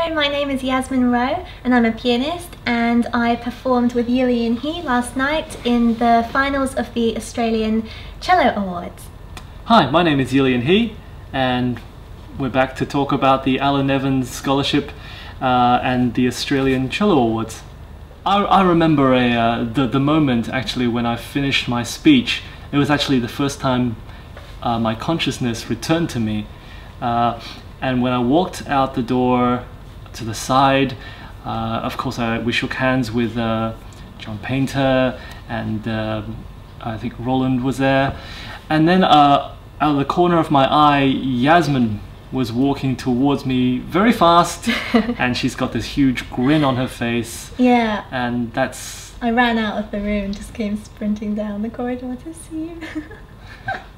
Hi, my name is Yasmin Rowe and I'm a pianist, and I performed with Yelian He last night in the finals of the Australian Cello Awards. Hi, my name is Yelian He and we're back to talk about the Alan Evans Scholarship and the Australian Cello Awards. I remember the moment actually when I finished my speech. It was actually the first time my consciousness returned to me. And when I walked out the door to the side, of course we shook hands with John Painter, and I think Roland was there. And then out of the corner of my eye, Yasmin was walking towards me very fast, and she's got this huge grin on her face. Yeah. And that's... I ran out of the room, just came sprinting down the corridor to see you.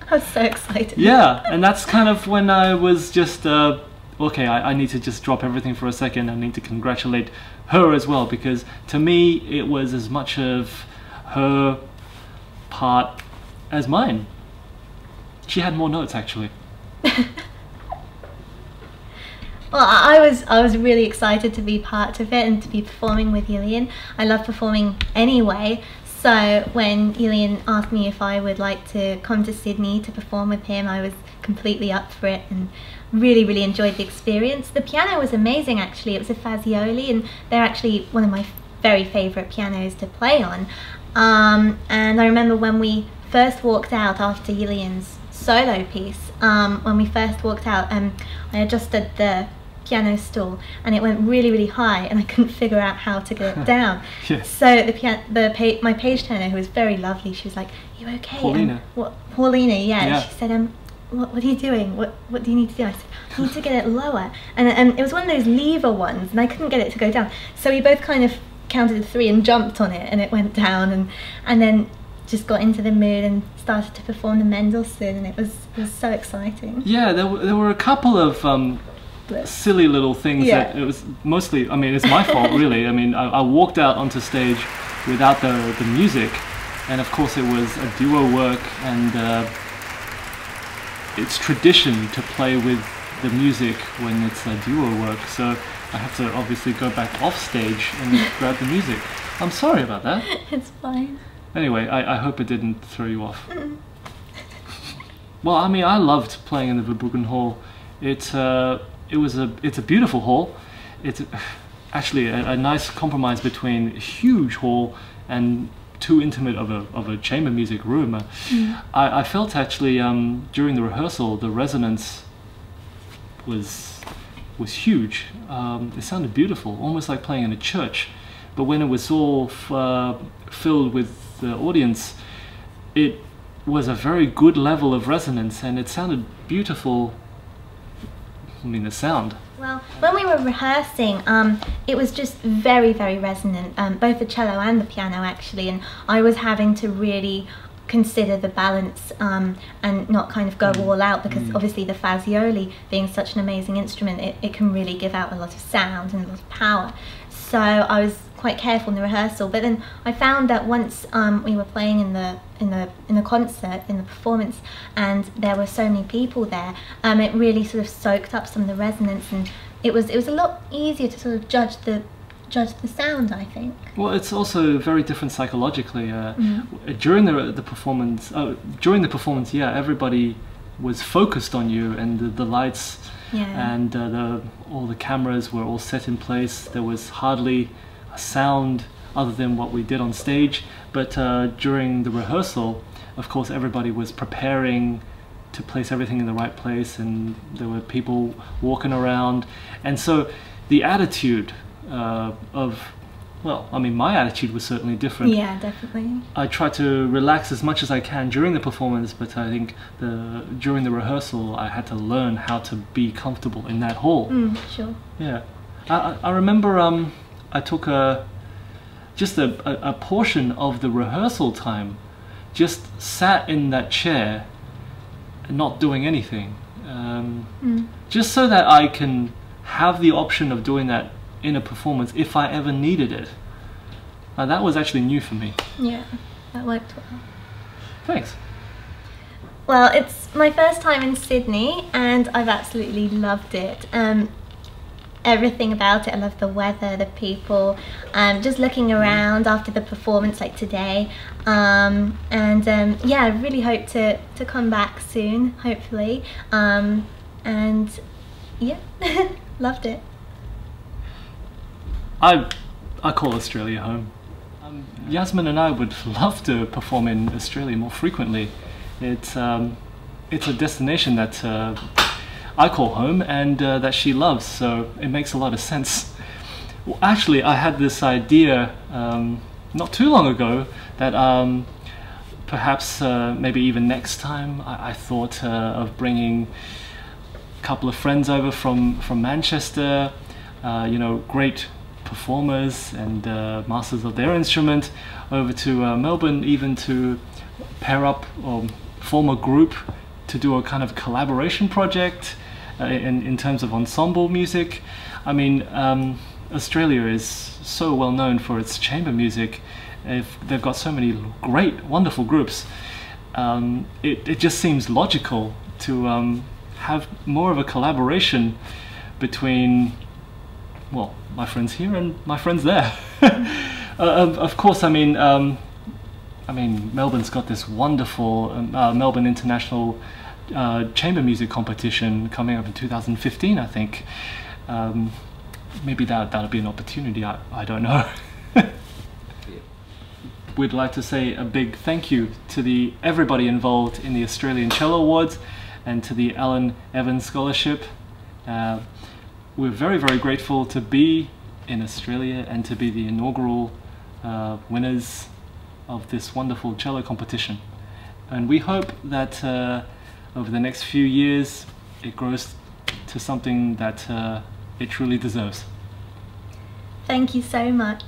I was so excited. Yeah, and that's kind of when I was just, okay, I need to just drop everything for a second. I need to congratulate her as well, because to me it was as much of her part as mine. She had more notes actually. Well, I was really excited to be part of it and to be performing with Yelian. I love performing anyway. So when Yelian asked me if I would like to come to Sydney to perform with him, I was completely up for it and really enjoyed the experience. The piano was amazing actually. It was a Fazioli, and they're actually one of my very favourite pianos to play on. And I remember when we first walked out after Yelian's solo piece, when we first walked out, I adjusted the piano stool and it went really high, and I couldn't figure out how to get it down. Yes. So my page turner, who was very lovely, she was like, "You okay?" Paulina. Paulina, yeah. Yeah. She said, what are you doing? What do you need to do?" I said, "I need to get it lower." And it was one of those lever ones, and I couldn't get it to go down. So we both kind of counted to 3 and jumped on it, and it went down, and then just got into the mood and started to perform the Mendelssohn, and it was so exciting. Yeah, there were a couple of silly little things that it was mostly, I mean, it's my fault really. I mean, I walked out onto stage without the music, and of course it was a duo work, and it's tradition to play with the music when it's a duo work, so I have to obviously go back off stage and grab the music. I'm sorry about that. It's fine. Anyway, I hope it didn't throw you off. Well, I mean, I loved playing in the Verbruggen Hall. It's a beautiful hall. It's actually a nice compromise between a huge hall and too intimate of a chamber music room. I felt actually during the rehearsal the resonance was huge. It sounded beautiful, almost like playing in a church. But when it was all filled with the audience, it was a very good level of resonance, and it sounded beautiful. I mean, the sound. Well, when we were rehearsing, it was just very resonant, both the cello and the piano actually, and I was having to really consider the balance and not kind of go all out, because obviously the Fazioli, being such an amazing instrument, it can really give out a lot of sound and a lot of power. So I was quite careful in the rehearsal, but then I found that once we were playing in the concert, in the performance, and there were so many people there, it really sort of soaked up some of the resonance, and it was a lot easier to sort of judge the sound, I think. Well, it's also very different psychologically. During the performance, yeah, everybody was focused on you, and the lights. Yeah. And all the cameras were all set in place. There was hardly a sound other than what we did on stage. But during the rehearsal, of course, everybody was preparing to place everything in the right place, and there were people walking around. And so the attitude well, I mean, my attitude was certainly different. Yeah, definitely. I try to relax as much as I can during the performance, but I think during the rehearsal I had to learn how to be comfortable in that hall. Sure. Yeah. I remember I took just a portion of the rehearsal time, just sat in that chair and not doing anything. Just so that I can have the option of doing that in a performance if I ever needed it. That was actually new for me. Yeah, that worked well. Thanks. Well, it's my first time in Sydney and I've absolutely loved it. everything about it. I love the weather, the people, just looking around after the performance like today, and yeah, I really hope to come back soon, hopefully, and yeah, loved it. I call Australia home. Yasmin and I would love to perform in Australia more frequently. It's a destination that I call home and that she loves, so it makes a lot of sense. Well, actually, I had this idea not too long ago that perhaps maybe even next time I thought of bringing a couple of friends over from Manchester, you know, great performers and masters of their instrument, over to Melbourne, even to pair up or form a group to do a kind of collaboration project in terms of ensemble music. I mean, Australia is so well known for its chamber music. They've got so many great, wonderful groups. It just seems logical to have more of a collaboration between, well, my friends here and my friends there. Of course, I mean, Melbourne's got this wonderful Melbourne International Chamber Music Competition coming up in 2015, I think. Maybe that'll be an opportunity, I don't know. We'd like to say a big thank you to everybody involved in the Australian Cello Awards and to the Alan Evans Scholarship. We're very, very grateful to be in Australia and to be the inaugural winners of this wonderful cello competition. And we hope that over the next few years it grows to something that it truly deserves. Thank you so much.